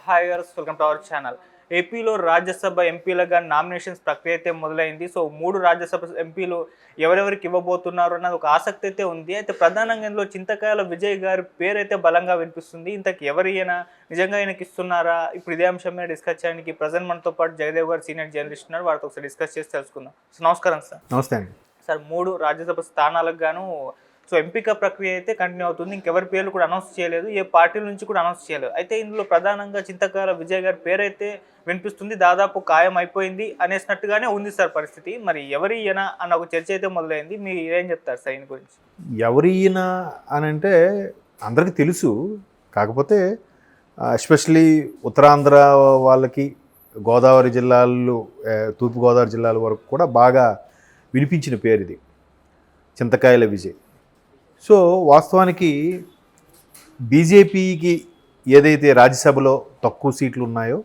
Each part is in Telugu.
Hi guys, welcome to our channel. ఏపీలో రాజ్యసభ ఎంపీలుగా నామినేషన్స్ ప్రక్రియ అయితే మొదలైంది. సో 3 రాజ్యసభ ఎంపీలు ఎవరెవరికి ఇవ్వబోతున్నారు అన్నది ఒక ఆసక్తి అయితే ఉంది. అయితే ప్రధానంగా ఇందులో చింతకాయల విజయ్ గారి పేరైతే బలంగా వినిపిస్తుంది. ఇంతకు ఎవరు ఈయన, నిజంగా ఆయనకి ఇస్తున్నారా? ఇప్పుడు ఇదే అంశం మీద డిస్కస్ చేయడానికి ప్రజెంట్ మనతో పాటు జయదేవ్ గారు సీనియర్ జర్నలిస్ట్ ఉన్నారు. వారితో ఒకసారి డిస్కస్ చేసి తెలుసుకుందాం. సో నమస్కారం సార్. నమస్తే అండి సార్, 3 రాజ్యసభ స్థానాలకు గాను సో ఎంపిక ప్రక్రియ అయితే కంటిన్యూ అవుతుంది. ఇంకెవరి పేర్లు కూడా అనౌన్స్ చేయలేదు, ఏ పార్టీల నుంచి కూడా అనౌన్స్ చేయలేదు. అయితే ఇందులో ప్రధానంగా చింతకాయల విజయ్ గారి పేరు అయితే వినిపిస్తుంది. దాదాపు ఖాయం అయిపోయింది అనేసినట్టుగానే ఉంది సార్ పరిస్థితి. మరి ఎవరి ఈయన అన్న ఒక చర్చ అయితే మొదలైంది. మీరు ఏం చెప్తారు సార్ ఈయన గురించి? ఎవరి ఈయన అని అంటే అందరికీ తెలుసు. కాకపోతే ఎస్పెషలీ ఉత్తరాంధ్ర వాళ్ళకి, గోదావరి జిల్లాలు, తూర్పుగోదావరి జిల్లాల వరకు కూడా బాగా వినిపించిన పేరు ఇది, చింతకాయల విజయ్. సో వాస్తవానికి బీజేపీకి ఏదైతే రాజ్యసభలో తక్కువ సీట్లు ఉన్నాయో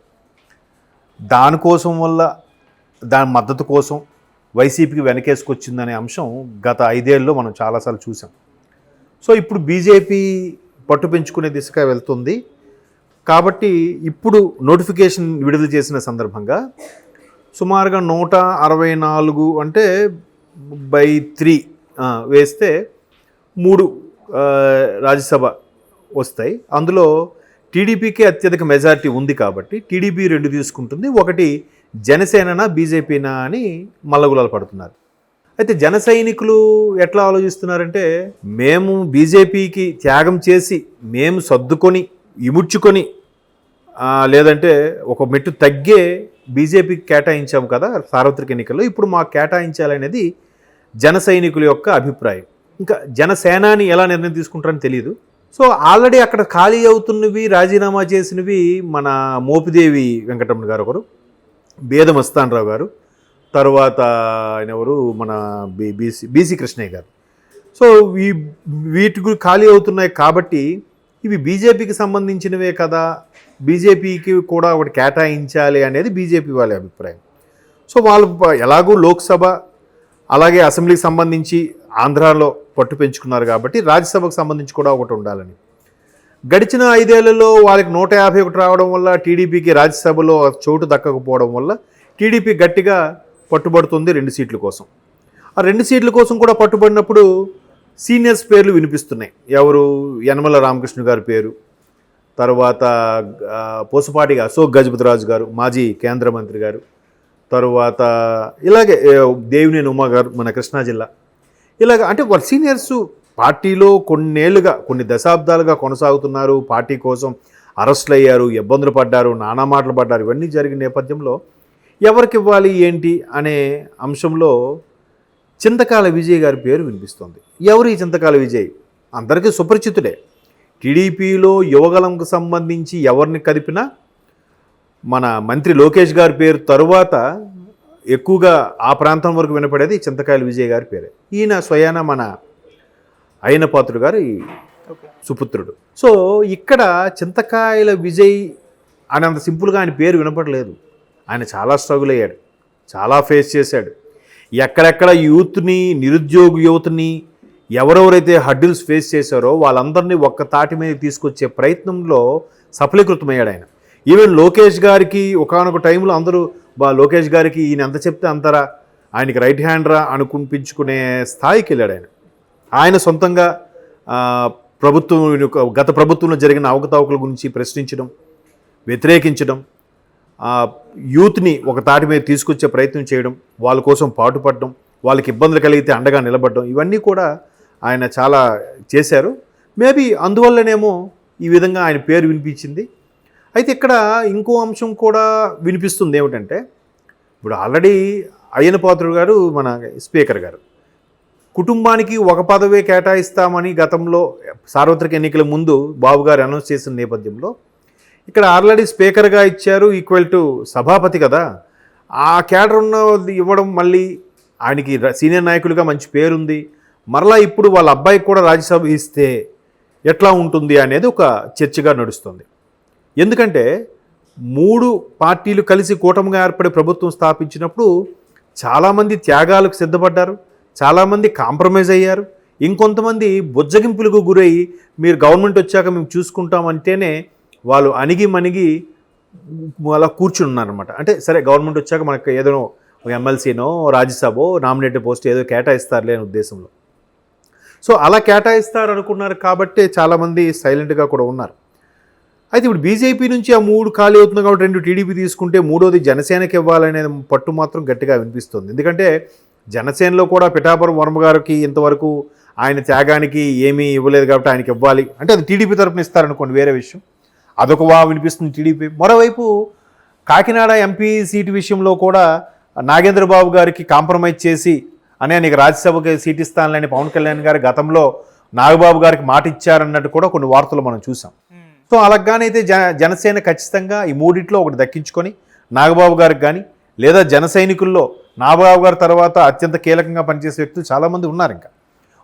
దాని మద్దతు కోసం వైసీపీకి వెనకేసుకొచ్చిందనే అంశం గత 5 ఏళ్ళలో మనం చాలాసార్లు చూసాం. సో ఇప్పుడు బీజేపీ పట్టు పెంచుకునే దిశగా వెళ్తుంది. కాబట్టి ఇప్పుడు నోటిఫికేషన్ విడుదల చేసిన సందర్భంగా సుమారుగా 164 అంటే బై 3 వేస్తే 3 రాజ్యసభ వస్తాయి. అందులో టీడీపీకి అత్యధిక మెజారిటీ ఉంది కాబట్టి టీడీపీ 2 తీసుకుంటుంది, ఒకటి జనసేన బీజేపీనా అని మల్లగులాలు పడుతున్నారు. అయితే జన సైనికులు ఎట్లా ఆలోచిస్తున్నారంటే, మేము బీజేపీకి త్యాగం చేసి మేము సర్దుకొని ఇముడ్చుకొని లేదంటే ఒక మెట్టు తగ్గే బీజేపీకి కేటాయించాము కదా సార్వత్రిక ఎన్నికల్లో, ఇప్పుడు మాకు కేటాయించాలనేది జన సైనికుల యొక్క అభిప్రాయం. ఇంకా జనసేనాని ఎలా నిర్ణయం తీసుకుంటారని తెలియదు. సో ఆల్రెడీ అక్కడ ఖాళీ అవుతున్నవి, రాజీనామా చేసినవి మన మోపిదేవి వెంకటరమణ గారు ఒకరు, బేదమస్తానరావు గారు, తర్వాత ఆయన ఎవరు మన బీసీ కృష్ణయ్య గారు. సో వీటి ఖాళీ అవుతున్నాయి కాబట్టి ఇవి బీజేపీకి సంబంధించినవే కదా, బీజేపీకి కూడా ఒకటి కేటాయించాలి అనేది బీజేపీ వాళ్ళ అభిప్రాయం. సో వాళ్ళు ఎలాగూ లోక్సభ అలాగే అసెంబ్లీకి సంబంధించి ఆంధ్రాలో పట్టు పెంచుకున్నారు కాబట్టి రాజ్యసభకు సంబంధించి కూడా ఒకటి ఉండాలని. గడిచిన 5 ఏళ్లలో వాళ్ళకి 151 రావడం వల్ల టీడీపీకి రాజ్యసభలో చోటు దక్కకపోవడం వల్ల టీడీపీ గట్టిగా పట్టుబడుతుంది 2 సీట్ల కోసం. ఆ 2 సీట్ల కోసం కూడా పట్టుబడినప్పుడు సీనియర్స్ పేర్లు వినిపిస్తున్నాయి. ఎవరు? యనమల రామకృష్ణ గారి పేరు, తర్వాత పూసపాటి అశోక్ గజపతిరాజు గారు, మాజీ కేంద్ర మంత్రి గారు, తరువాత ఇలాగే దేవినేని ఉమా గారు మన కృష్ణా జిల్లా. ఇలాగ అంటే వాళ్ళ సీనియర్స్ పార్టీలో కొన్నేళ్లుగా, కొన్ని దశాబ్దాలుగా కొనసాగుతున్నారు. పార్టీ కోసం అరెస్టులు అయ్యారు, ఇబ్బందులు పడ్డారు, నానా మాటలు పడ్డారు. ఇవన్నీ జరిగిన నేపథ్యంలో ఎవరికి ఇవ్వాలి ఏంటి అనే అంశంలో చింతకాయల విజయ్ గారి పేరు వినిపిస్తుంది. ఎవరు ఈ చింతకాయల విజయ్? అందరికీ సుపరిచితుడే. టీడీపీలో యువగలంకు సంబంధించి ఎవరిని కదిపినా మన మంత్రి లోకేష్ గారి పేరు తరువాత ఎక్కువగా ఆ ప్రాంతం వరకు వినపడేది చింతకాయల విజయ్ గారి పేరే. ఈయన స్వయాన మన అయ్యనపాత్రుడు గారి సుపుత్రుడు. సో ఇక్కడ చింతకాయల విజయ్ అనేంత సింపుల్గా ఆయన పేరు వినపడలేదు. ఆయన చాలా స్ట్రగుల్ అయ్యాడు, చాలా ఫేస్ చేశాడు. ఎక్కడెక్కడ యూత్ని, నిరుద్యోగ యువతని ఎవరెవరైతే హడ్డిల్స్ ఫేస్ చేశారో వాళ్ళందరినీ ఒక్క తాటి మీద తీసుకొచ్చే ప్రయత్నంలో సఫలీకృతమయ్యాడు ఆయన. ఈవెన్ లోకేష్ గారికి ఒకానొక టైంలో అందరూ లోకేష్ గారికి ఈయన ఎంత చెప్తే అంతరా, ఆయనకి రైట్ హ్యాండరా అనుకునిపించుకునే స్థాయికి వెళ్ళాడు ఆయన. ఆయన సొంతంగా గత ప్రభుత్వంలో జరిగిన అవకతవకల గురించి ప్రశ్నించడం, వ్యతిరేకించడం, యూత్ని ఒక తాటి మీద తీసుకొచ్చే ప్రయత్నం చేయడం, వాళ్ళ కోసం పాటుపడడం, వాళ్ళకి ఇబ్బందులు కలిగితే అండగా నిలబడడం, ఇవన్నీ కూడా ఆయన చాలా చేశారు. మేబీ అందువల్లనేమో ఈ విధంగా ఆయన పేరు వినిపించింది. అయితే ఇక్కడ ఇంకో అంశం కూడా వినిపిస్తుంది. ఏమిటంటే, ఇప్పుడు ఆల్రెడీ అయ్యనపాత్రుడు గారు మన స్పీకర్ గారు కుటుంబానికి ఒక పదవే కేటాయిస్తామని గతంలో సార్వత్రిక ఎన్నికల ముందు బాబు గారు అనౌన్స్ చేసిన నేపథ్యంలో ఇక్కడ ఆల్రెడీ స్పీకర్గా ఇచ్చారు, ఈక్వల్ టు సభాపతి కదా, ఆ క్యాడర్ ఉన్న ఇవ్వడం, మళ్ళీ ఆయనకి సీనియర్ నాయకులుగా మంచి పేరుంది, మరలా ఇప్పుడు వాళ్ళ అబ్బాయికి కూడా రాజ్యసభ ఇస్తే ఎట్లా ఉంటుంది అనేది ఒక చర్చగా నడుస్తుంది. ఎందుకంటే 3 పార్టీలు కలిసి కూటమిగా ఏర్పడే ప్రభుత్వం స్థాపించినప్పుడు చాలామంది త్యాగాలకు సిద్ధపడ్డారు, చాలామంది కాంప్రమైజ్ అయ్యారు, ఇంకొంతమంది బుజ్జగింపులకు గురై మీరు గవర్నమెంట్ వచ్చాక మేము చూసుకుంటామంటేనే వాళ్ళు అణిగి మణిగి అలా కూర్చుని ఉన్నారనమాట. అంటే సరే గవర్నమెంట్ వచ్చాక మనకు ఏదో ఒక ఎమ్మెల్సీనో రాజ్యసభ నామినేటెడ్ పోస్ట్ ఏదో కేటాయిస్తారులే అనే ఉద్దేశంలో. సో అలా కేటాయిస్తారు అనుకున్నారు కాబట్టి చాలామంది సైలెంట్గా కూడా ఉన్నారు. అయితే ఇప్పుడు బీజేపీ నుంచి ఆ 3 ఖాళీ అవుతుంది కాబట్టి 2 టీడీపీ తీసుకుంటే 3వది జనసేనకి ఇవ్వాలనే పట్టు మాత్రం గట్టిగా వినిపిస్తుంది. ఎందుకంటే జనసేనలో కూడా పిఠాపురం వర్మ గారికి ఇంతవరకు ఆయన త్యాగానికి ఏమీ ఇవ్వలేదు కాబట్టి ఆయనకి ఇవ్వాలి అంటే అది టీడీపీ తరపున ఇస్తారనుకోండి, వేరే విషయం. అదొక వినిపిస్తుంది టీడీపీ. మరోవైపు కాకినాడ ఎంపీ సీటు విషయంలో కూడా నాగేంద్ర బాబు గారికి కాంప్రమైజ్ చేసి అనే నీకు రాజ్యసభకి సీట్ ఇస్తానని పవన్ కళ్యాణ్ గారు గతంలో నాగబాబు గారికి మాట ఇచ్చారన్నట్టు కూడా కొన్ని వార్తలు మనం చూసాం. సో అలాగానైతే జనసేన ఖచ్చితంగా ఈ 3 ఒకటి దక్కించుకొని నాగబాబు గారికి కానీ లేదా జన సైనికుల్లో నాగబాబు గారి తర్వాత అత్యంత కీలకంగా పనిచేసే వ్యక్తులు చాలామంది ఉన్నారు. ఇంకా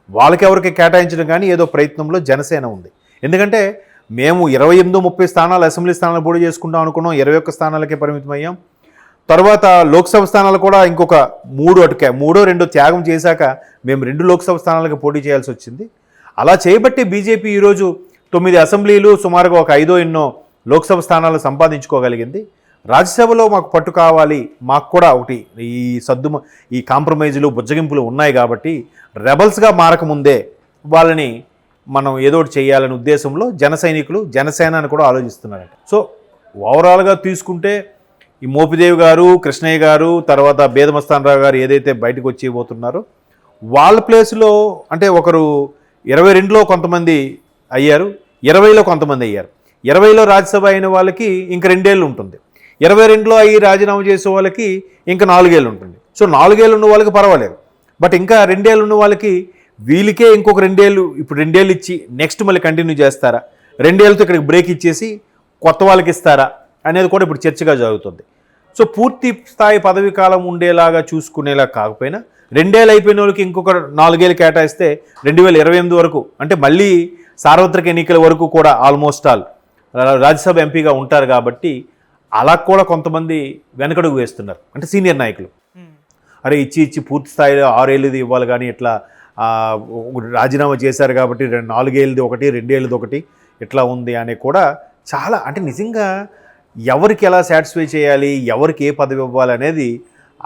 వాళ్ళకి ఎవరికి కేటాయించడం కానీ ఏదో ప్రయత్నంలో జనసేన ఉంది. ఎందుకంటే మేము 28-30 స్థానాలు అసెంబ్లీ స్థానాలు పోటీ చేసుకుంటాం అనుకున్నాం, 21 స్థానాలకే పరిమితం అయ్యాం. తర్వాత లోక్సభ స్థానాలు కూడా ఇంకొక 3 త్యాగం చేశాక మేము 2 లోక్సభ స్థానాలకు పోటీ చేయాల్సి వచ్చింది. అలా చేయబట్టి బీజేపీ ఈరోజు 9 అసెంబ్లీలు సుమారుగా ఒక 5 లోక్సభ స్థానాలు సంపాదించుకోగలిగింది. రాజ్యసభలో మాకు పట్టు కావాలి, మాకు కూడా ఒకటి ఈ కాంప్రమైజులు బుజ్జగింపులు ఉన్నాయి కాబట్టి రెబల్స్గా మారకముందే వాళ్ళని మనం ఏదో ఒకటి చేయాలనే ఉద్దేశంలో జన సైనికులు జనసేన అని కూడా ఆలోచిస్తున్నారట. సో ఓవరాల్గా తీసుకుంటే ఈ మోపిదేవి గారు, కృష్ణయ్య గారు, తర్వాత బేదమస్తానరావు గారు ఏదైతే బయటకు వచ్చేయబోతున్నారో వాళ్ళ ప్లేస్లో అంటే ఒకరు 22లో కొంతమంది అయ్యారు, 20లో కొంతమంది అయ్యారు. 20లో రాజ్యసభ అయిన వాళ్ళకి ఇంక 2 ఏళ్ళు ఉంటుంది, 22లో అయ్యి రాజీనామా చేసే వాళ్ళకి ఇంకా 4 ఏళ్ళు ఉంటుంది. సో 4 ఏళ్ళు ఉన్న వాళ్ళకి పర్వాలేదు, బట్ ఇంకా 2 ఏళ్ళు ఉన్న వాళ్ళకి వీళ్ళకే ఇంకొక 2 ఏళ్ళు ఇప్పుడు 2 ఏళ్ళు ఇచ్చి నెక్స్ట్ మళ్ళీ కంటిన్యూ చేస్తారా, 2 ఏళ్ళతో ఇక్కడికి బ్రేక్ ఇచ్చేసి కొత్త వాళ్ళకి ఇస్తారా అనేది కూడా ఇప్పుడు చర్చగా జరుగుతుంది. సో పూర్తి స్థాయి పదవీ కాలం ఉండేలాగా చూసుకునేలా కాకపోయినా 2 ఏళ్ళు అయిపోయిన వాళ్ళకి ఇంకొక 4 ఏళ్ళు కేటాయిస్తే 2028 వరకు అంటే మళ్ళీ సార్వత్రిక ఎన్నికల వరకు కూడా ఆల్మోస్ట్ ఆల్ రాజ్యసభ ఎంపీగా ఉంటారు కాబట్టి అలా కూడా కొంతమంది వెనకడుగు వేస్తున్నారు. అంటే సీనియర్ నాయకులు అరే ఇచ్చి పూర్తి స్థాయిలో 6 ఏళ్ళది ఇవ్వాలి కానీ ఇట్లా రాజీనామా చేశారు కాబట్టి 4 ఏళ్ళది ఒకటి 2 ఏళ్ళది ఒకటి ఇట్లా ఉంది అని కూడా చాలా అంటే నిజంగా ఎవరికి ఎలా సాటిస్ఫై చేయాలి, ఎవరికి ఏ పదవి ఇవ్వాలి అనేది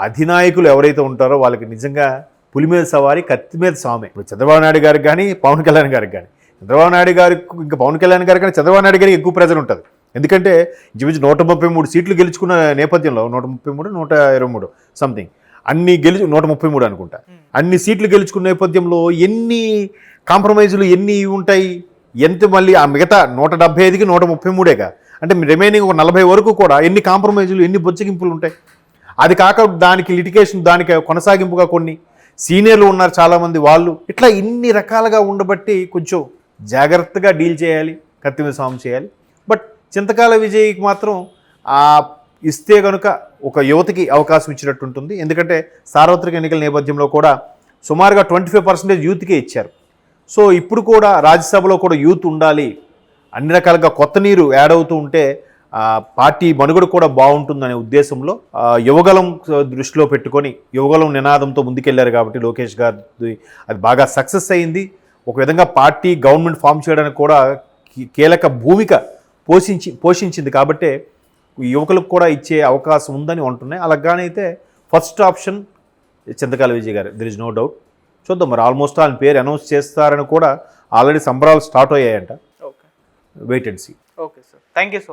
అధినాయకులు ఎవరైతే ఉంటారో వాళ్ళకి నిజంగా పులి మీద సవారి కత్తి మీద సామే. ఇప్పుడు చంద్రబాబు నాయుడు గారికి కానీ పవన్ కళ్యాణ్ గారికి కానీ చంద్రబాబు నాయుడు గారికి ఇంకా పవన్ కళ్యాణ్ గారికి కానీ చంద్రబాబు నాయుడు గారికి ఎక్కువ ప్రెజర్ ఉంటుంది. ఎందుకంటే ఇంచుమించు 133 సీట్లు గెలుచుకున్న నేపథ్యంలో 133 123 సంథింగ్ అన్ని 133 అనుకుంటా అన్ని సీట్లు గెలుచుకున్న నేపథ్యంలో ఎన్ని కాంప్రమైజులు ఎన్ని ఉంటాయి, ఎంత మళ్ళీ ఆ మిగతా 175కి 133గా అంటే రిమైనింగ్ ఒక 40 వరకు కూడా ఎన్ని కాంప్రమైజులు ఎన్ని బొచ్చగింపులు ఉంటాయి. అది కాక దానికి లిటిగేషన్ దానికి కొనసాగింపుగా కొన్ని సీనియర్లు ఉన్నారు చాలామంది, వాళ్ళు ఇట్లా ఇన్ని రకాలుగా ఉండబట్టి కొంచెం జాగ్రత్తగా డీల్ చేయాలి, కత్తి మీద సాము చేయాలి. బట్ చింతకాల విజయ్కి మాత్రం ఇస్తే కనుక ఒక యువతకి అవకాశం ఇచ్చినట్టు ఉంటుంది. ఎందుకంటే సార్వత్రిక ఎన్నికల నేపథ్యంలో కూడా సుమారుగా 25% యూత్కే ఇచ్చారు. సో ఇప్పుడు కూడా రాజ్యసభలో కూడా యూత్ ఉండాలి, అన్ని రకాలుగా కొత్త నీరు యాడ్ అవుతూ ఉంటే పార్టీ మనుగడ కూడా బాగుంటుందనే ఉద్దేశంలో యువగలం దృష్టిలో పెట్టుకొని యువగలం నినాదంతో ముందుకెళ్లారు కాబట్టి లోకేష్ గారు అది బాగా సక్సెస్ అయింది. ఒక విధంగా పార్టీ గవర్నమెంట్ ఫామ్ చేయడానికి కూడా కీలక భూమిక పోషించింది కాబట్టి యువకులకు కూడా ఇచ్చే అవకాశం ఉందని అంటున్నాయి. అలాగానైతే ఫస్ట్ ఆప్షన్ చింతకాల విజయ్ గారు, దెర్ ఇస్ నో డౌట్. చూద్దాం మరి ఆల్మోస్ట్ ఆయన పేరు అనౌన్స్ చేస్తారని కూడా ఆల్రెడీ సంబరాలు స్టార్ట్ అయ్యాయంట. Okay, wait and see. Okay sir, thank you so much.